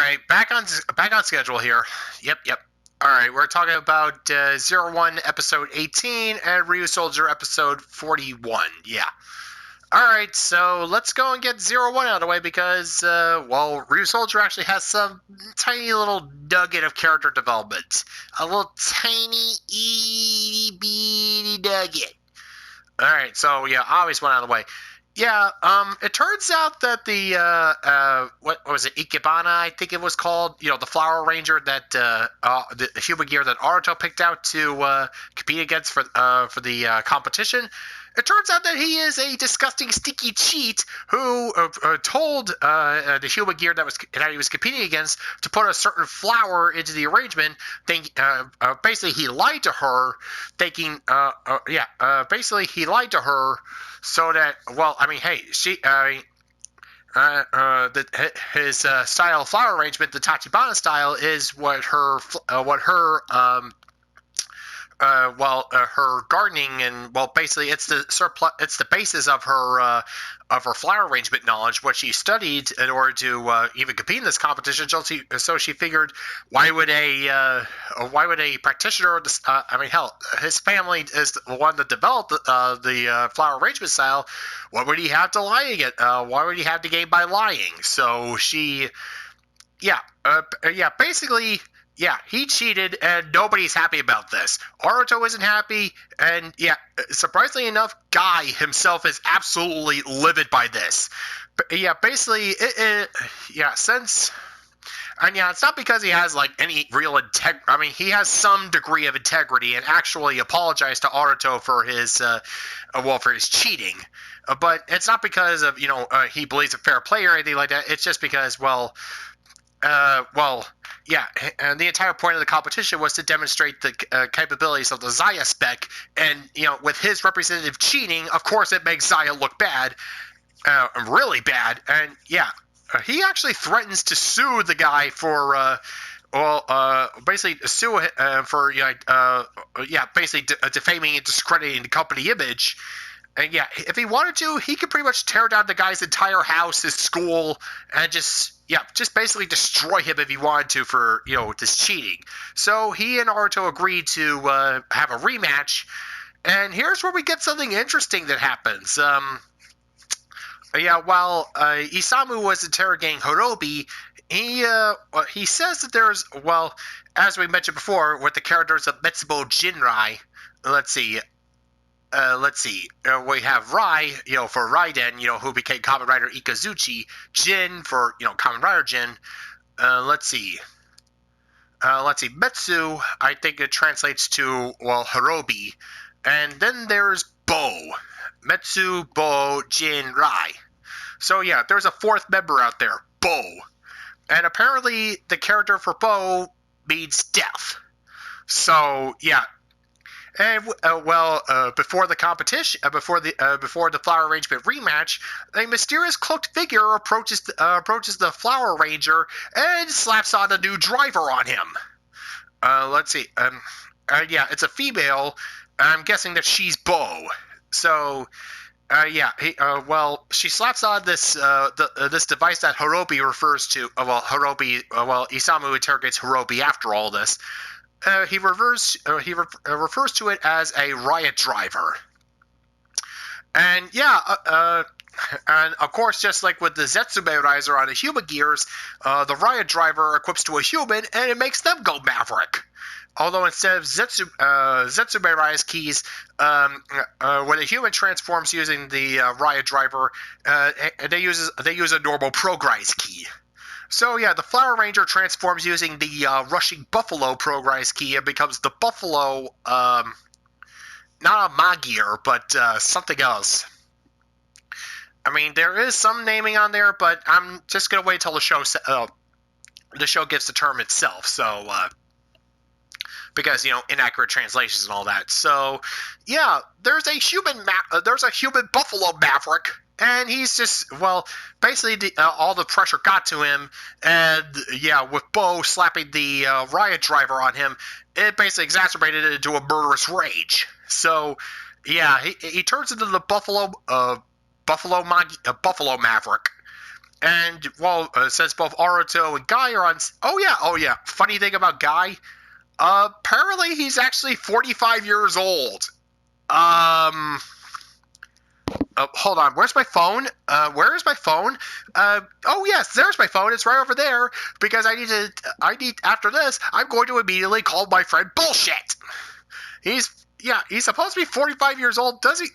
right, back on schedule here. Yep. All right, we're talking about Zero One episode 18 and Ryusoulger episode 41. Yeah. All right, so let's go and get Zero One out of the way because, Ryusoulger actually has some tiny little nugget of character development. A little tiny, itty bitty nugget. All right, so yeah, I always went out of the way. Yeah, it turns out that the, what was it, Ikebana, I think it was called, the Flower Ranger that, the human gear that Aruto picked out to, compete against for the competition. It turns out that he is a disgusting, stinky cheat who told the human gear that he was competing against to put a certain flower into the arrangement. Basically, he lied to her, thinking, basically he lied to her so that, his style of flower arrangement, the Tachibana style, is her gardening and basically it's the basis of her flower arrangement knowledge, what she studied in order to even compete in this competition. So she figured, why would a practitioner? His family is the one that developed the flower arrangement style. What would he have to lie again? Why would he have to gain by lying? So she, basically. Yeah, he cheated, and nobody's happy about this. Aruto isn't happy, and surprisingly enough, Guy himself is absolutely livid by this. But basically, it's not because he has any real integrity. I mean, he has some degree of integrity and actually apologized to Aruto for his cheating. But it's not because of he believes in fair play or anything like that. It's just because and the entire point of the competition was to demonstrate the capabilities of the Zaya spec, and with his representative cheating, of course, it makes Zaya look bad, really bad, and he actually threatens to sue the guy for, basically sue for basically defaming and discrediting the company image. And if he wanted to, he could pretty much tear down the guy's entire house, his school, and just basically destroy him if he wanted to for, this cheating. So he and Naruto agreed to have a rematch, and here's where we get something interesting that happens. While Isamu was interrogating Horobi, he says that there's, as we mentioned before, with the characters of Metsubo Jinrai, we have Rai, for Raiden, who became Kamen Rider Ikazuchi, Jin for, Kamen Rider Jin. Metsu, I think it translates to, Hirobi. And then there's Bo. Metsu, Bo, Jin, Rai. So, there's a fourth member out there, Bo. And apparently the character for Bo means death. So, and before the competition, before the flower arrangement rematch, a mysterious cloaked figure approaches the flower ranger and slaps on a new driver on him. It's a female. I'm guessing that she's Bo. So, she slaps on this this device that Hirobi refers to. Isamu interrogates Hirobi after all this. He refers to it as a riot driver. And and of course, just like with the Zetsume Riser on the human gears, the riot driver equips to a human and it makes them go maverick. Although instead of Zetsume Rise keys, when a human transforms using the riot driver, they use a normal Progrise key. So the Flower Ranger transforms using the Rushing Buffalo Progrise key and becomes the Buffalo, not a Magir, but something else. I mean, there is some naming on there, but I'm just gonna wait till the show gives the term itself. So because inaccurate translations and all that. So there's a human Buffalo Maverick. And he's just, basically all the pressure got to him, and with Bo slapping the riot driver on him, it basically exacerbated it into a murderous rage. So, he turns into the Buffalo Maverick, And well, since both Aruto and Guy are on, oh yeah. Funny thing about Guy, apparently he's actually 45 years old. Hold on. Where's my phone? Where is my phone? Oh yes, there's my phone. It's right over there because after this, I'm going to immediately call my friend bullshit. He's supposed to be 45 years old, does he?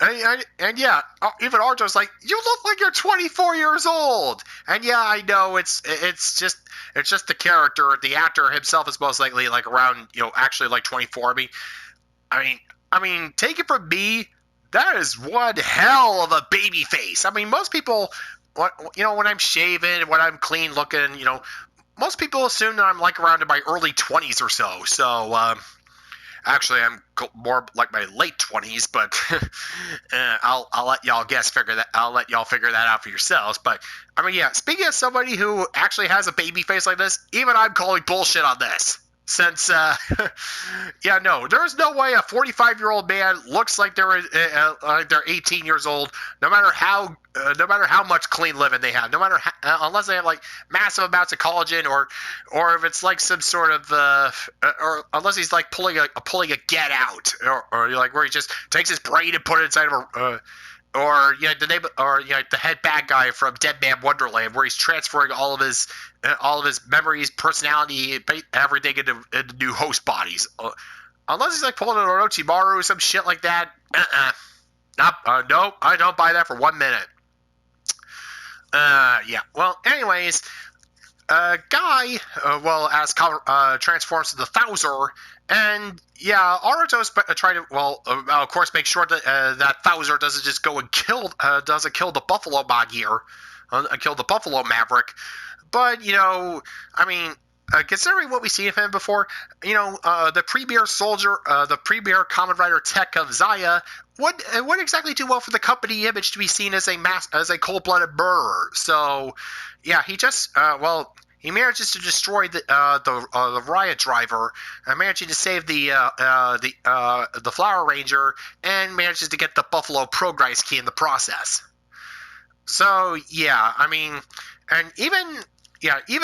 And yeah, even Arjo's like, you look like you're 24 years old. And yeah, I know it's just the character. The actor himself is most likely like around, actually like 24. I mean, take it from me, that is one hell of a baby face. I mean, most people, when I'm shaven, when I'm clean looking, most people assume that I'm like around in my early 20s or so. So, actually, I'm more like my late 20s, but I'll let y'all figure that out for yourselves. But I mean, yeah, speaking of somebody who actually has a baby face like this, even I'm calling bullshit on this. Since, there's no way a 45-year-old man looks like they're 18 years old, no matter how much clean living they have, unless they have like massive amounts of collagen, or if it's like some sort of, or unless he's like pulling a Get Out, or like where he just takes his brain and put it inside of a. Or the head bad guy from Dead Man Wonderland, where he's transferring all of his memories, personality, everything into new host bodies. Unless he's like pulling an Orochimaru or some shit like that. No, I don't buy that for 1 minute. Yeah. Well, anyways, Guy, as transforms to the Thouser, and yeah, Aruto's trying to, of course, make sure that that Thouser doesn't just go and kill the Buffalo Magir, kill the Buffalo Maverick. But considering what we've seen of him before, the premier soldier, the premier Kamen Rider tech of Zaya, wouldn't exactly do well for the company image to be seen as a cold-blooded murderer. So, yeah, he manages to destroy the riot driver, managing to save the Flower Ranger, and manages to get the Buffalo Progress key in the process. So yeah, and even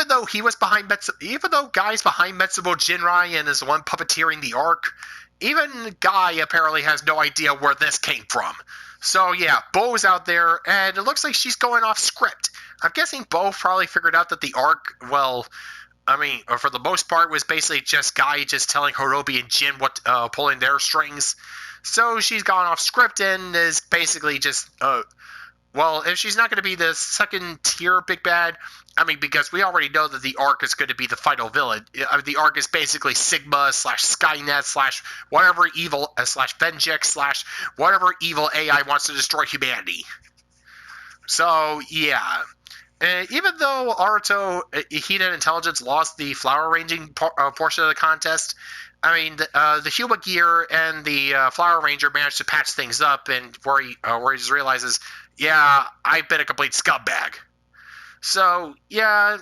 though Guy's behind Metsubo Jinrai and is the one puppeteering the arc, even Guy apparently has no idea where this came from. So yeah, Bo's out there, and it looks like she's going off script. I'm guessing Bo probably figured out that the arc, or for the most part, was basically just Guy just telling Hirobi and Jin what pulling their strings. So she's gone off script and is basically just if she's not going to be the second tier big bad, because we already know that the arc is going to be the final villain. The arc is basically Sigma / Skynet / whatever evil / Venjix / whatever evil AI wants to destroy humanity. So yeah. Even though Aruto, Heated Intelligence, lost the flower ranging portion of the contest, the Huma Gear and the Flower Ranger managed to patch things up, and where he just realizes, yeah, I've been a complete scumbag. So yeah,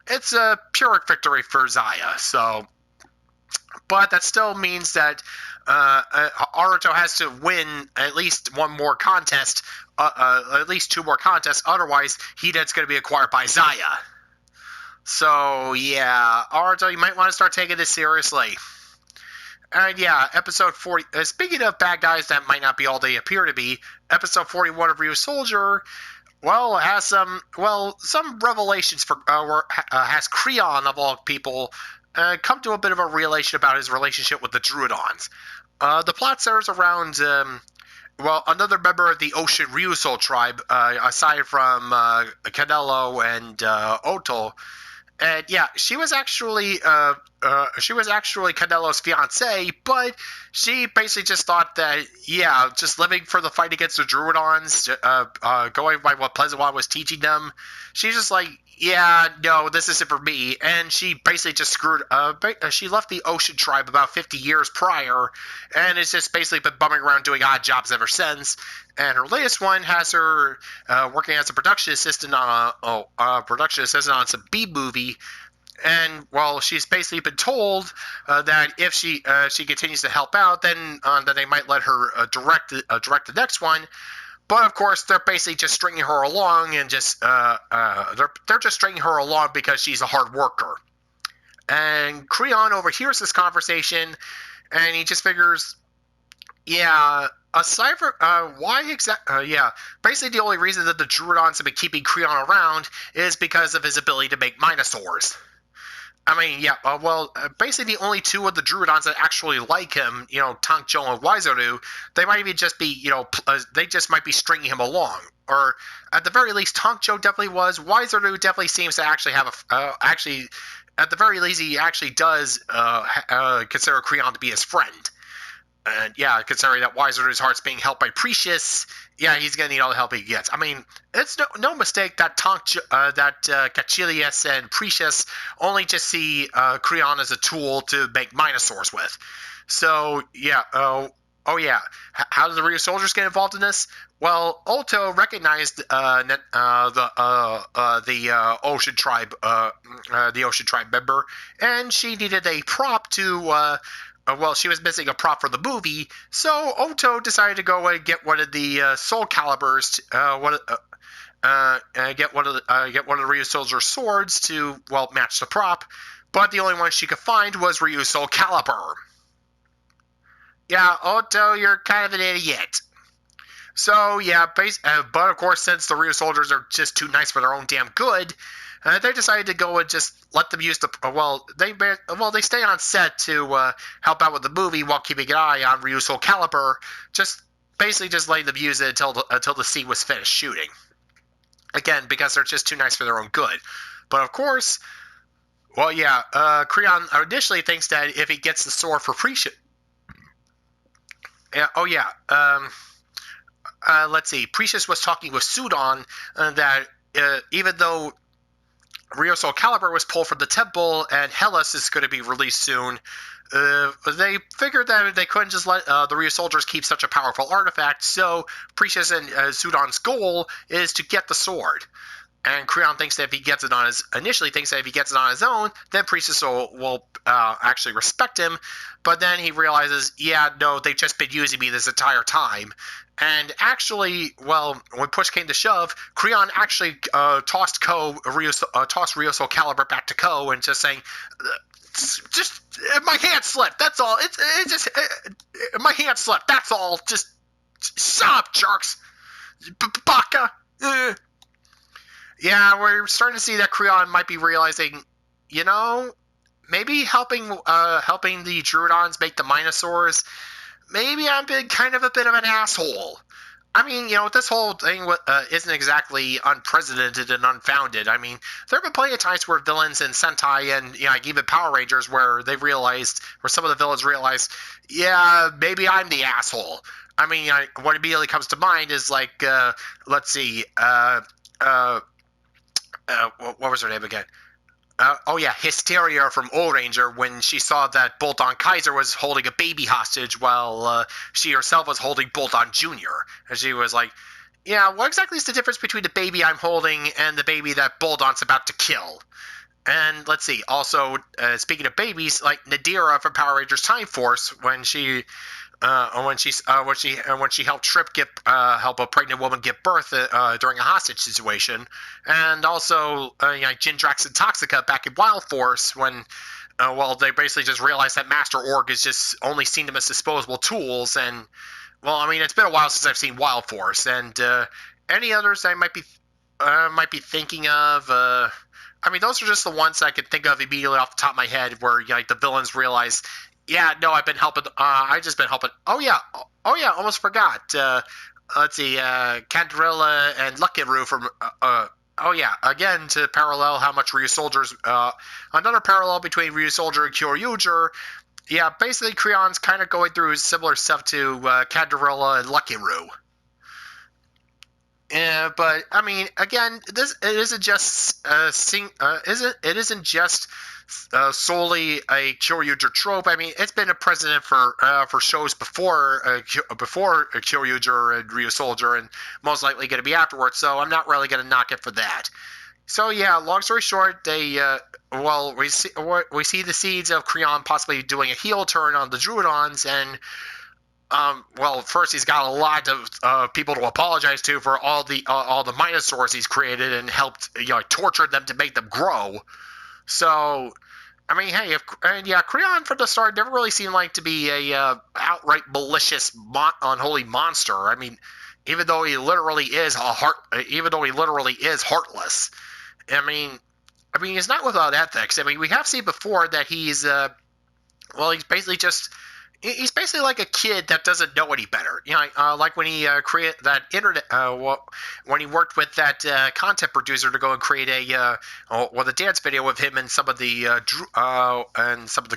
it's a Pyrrhic victory for Zaya. So, but that still means that Aruto has to win at least one more contest, at least two more contests. Otherwise, Heated's going to be acquired by Zaya. So yeah, Aruto, you might want to start taking this seriously. And yeah, episode 40. Speaking of bad guys that might not be all they appear to be, episode 41 of Ryusoulger, has some revelations for has Creon of all people come to a bit of a revelation about his relationship with the Druidons. The plot centers around another member of the Ocean Ryusoul tribe, aside from Canelo and Oto. And yeah, she was actually Canelo's fiancée, but she basically just thought that, yeah, just living for the fight against the Druidons, going by what Pleasant One was teaching them, she's just like, yeah, no, this isn't for me. And she basically just she left the Ocean tribe about 50 years prior, and has just basically been bumming around doing odd jobs ever since. And her latest one has her working as a production assistant on some B movie. And she's basically been told that if she continues to help out, then they might let her direct the next one. But of course, they're basically just stringing her along, and just they're just stringing her along because she's a hard worker. And Creon overhears this conversation, and he just figures, yeah, aside from basically the only reason that the Druidons have been keeping Creon around is because of his ability to make Minosaurs. I mean, basically the only two of the Druidons that actually like him, Tankjo and Waizaru, they might even just be, they just might be stringing him along. Or, at the very least, Tankjo definitely was. Waizaru definitely seems to actually have at the very least, he actually does consider Creon to be his friend. And yeah, considering that Waizaru's heart's being helped by Precious, yeah, he's gonna need all the help he gets. I mean, it's no mistake that Cachilius and Precious only just see Creon as a tool to make Minosaurs with. So yeah, how did the Ryusoulgers get involved in this? Well, Ulto recognized the Ocean Tribe, member, and she needed a prop to. She was missing a prop for the movie, so Oto decided to go and get one of the Soul Calibers, get one of the Ryusoulger swords to match the prop. But the only one she could find was Ryusoul Caliber. Yeah, Oto, you're kind of an idiot. So yeah, but of course, since the Ryusoulgers are just too nice for their own damn good, they decided to go and just let them use the. They stay on set to help out with the movie while keeping an eye on Ryusoul Caliber. Just letting them use it until the scene was finished shooting. Again, because they're just too nice for their own good. But of course, Creon initially thinks that if he gets the sword for Precious. Let's see. Precious was talking with Sudan that even though Ryusoul Caliber was pulled from the temple and Hellas is going to be released soon, they figured that they couldn't just let the Ryusoulgers keep such a powerful artifact, so Precious and Sudan's goal is to get the sword. And Creon thinks that if he gets it on his own, then Precious will actually respect him. But then he realizes, they've just been using me this entire time. And actually, when push came to shove, Creon actually tossed Ryusoul Caliber back to Ko and just saying, just my hand slipped. That's all. My hand slipped. That's all. Just shut up, jerks. Baka. Yeah, we're starting to see that Creon might be realizing, maybe helping the Druidons make the Minosaurs, maybe I'm being kind of a bit of an asshole. I mean, this whole thing isn't exactly unprecedented and unfounded. I mean, there have been plenty of times where villains in Sentai and, even Power Rangers where some of the villains realized, maybe I'm the asshole. I mean, what immediately comes to mind is let's see, what was her name again? Hysteria from O-Ranger, when she saw that Bolt-On Kaiser was holding a baby hostage while she herself was holding Bolt-On Jr. And she was like, what exactly is the difference between the baby I'm holding and the baby that Bolt-On's about to kill? And let's see, also, speaking of babies, like Nadira from Power Rangers Time Force, when she helped Trip help a pregnant woman give birth during a hostage situation, and also Jindrax and Toxica back in Wild Force when they basically just realized that Master Org is just only seen them as disposable tools. And it's been a while since I've seen Wild Force, and any others I might be thinking of. Those are just the ones I could think of immediately off the top of my head, where the villains realize, I've been helping. I've just been helping. Almost forgot. Let's see, Cantarilla and Luckiru from. Again, to parallel how much Ryusoulgers. Another parallel between Ryusoulger and Kyoryuger. Yeah, basically Creon's kind of going through similar stuff to Cantarilla and Luckiru. But I mean, again, it isn't just solely a Kyoryuger trope. I mean, it's been a precedent for shows before Kyoryuger and Ryusoulger, and most likely going to be afterwards. So I'm not really going to knock it for that. So yeah, long story short, we see the seeds of Creon possibly doing a heel turn on the Druidons, and well, first he's got a lot of people to apologize to for all the Minosaurs he's created and helped, tortured them to make them grow. So, I mean, hey, Creon from the start never really seemed like to be a outright malicious, unholy monster. I mean, even though he literally is heartless. I mean, he's not without ethics. I mean, we have seen before that he's he's basically like a kid that doesn't know any better. Like when he created that internet, when he worked with that content producer to go and create the dance video with him and some of the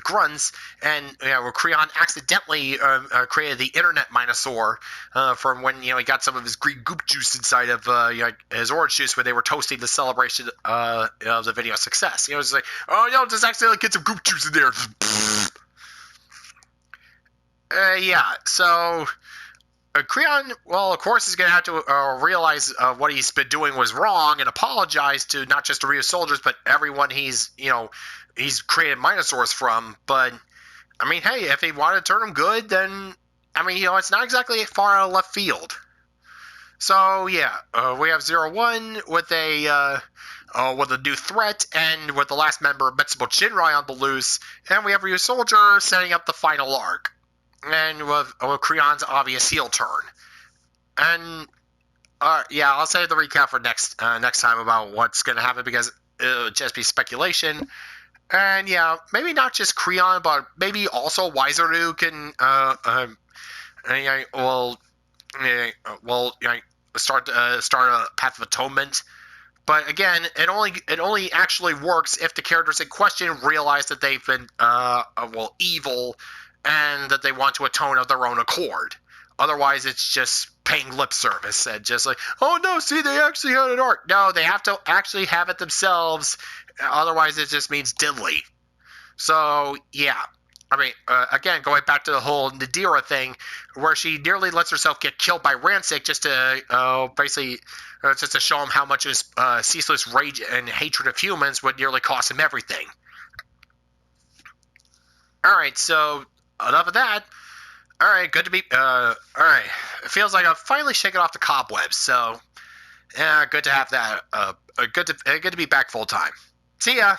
grunts, and where Creon accidentally created the internet Minosaur from when he got some of his green goop juice inside of his orange juice when they were toasting the celebration of the video's success. It's like, oh no, just accidentally get some goop juice in there. So Creon, well, of course, is going to have to realize what he's been doing was wrong and apologize to not just the Ryusoulgers, but everyone he's created Minosaurs from. But, I mean, hey, if he wanted to turn them good, then, I mean, it's not exactly far out of left field. So, yeah, we have Zero One with a new threat, and with the last member of Metsubo Shinrai on the loose, and we have Ryusoulger setting up the final arc. And with Creon's obvious heel turn. And, I'll save the recap for next time about what's going to happen, because it'll just be speculation. And, maybe not just Creon, but maybe also Wiseru can, start a Path of Atonement. But again, it only actually works if the characters in question realize that they've been, evil, and that they want to atone of their own accord. Otherwise, it's just paying lip service and just like, oh no, see, they actually had an arc. No, they have to actually have it themselves. Otherwise, it just means diddly. So, yeah. I mean, again, going back to the whole Nadira thing, where she nearly lets herself get killed by Rancic just to basically just to show him how much his ceaseless rage and hatred of humans would nearly cost him everything. All right, so enough of that. All right, good to be. All right, it feels like I'm finally shaking off the cobwebs. So, yeah, good to have that. Good to be back full time. See ya.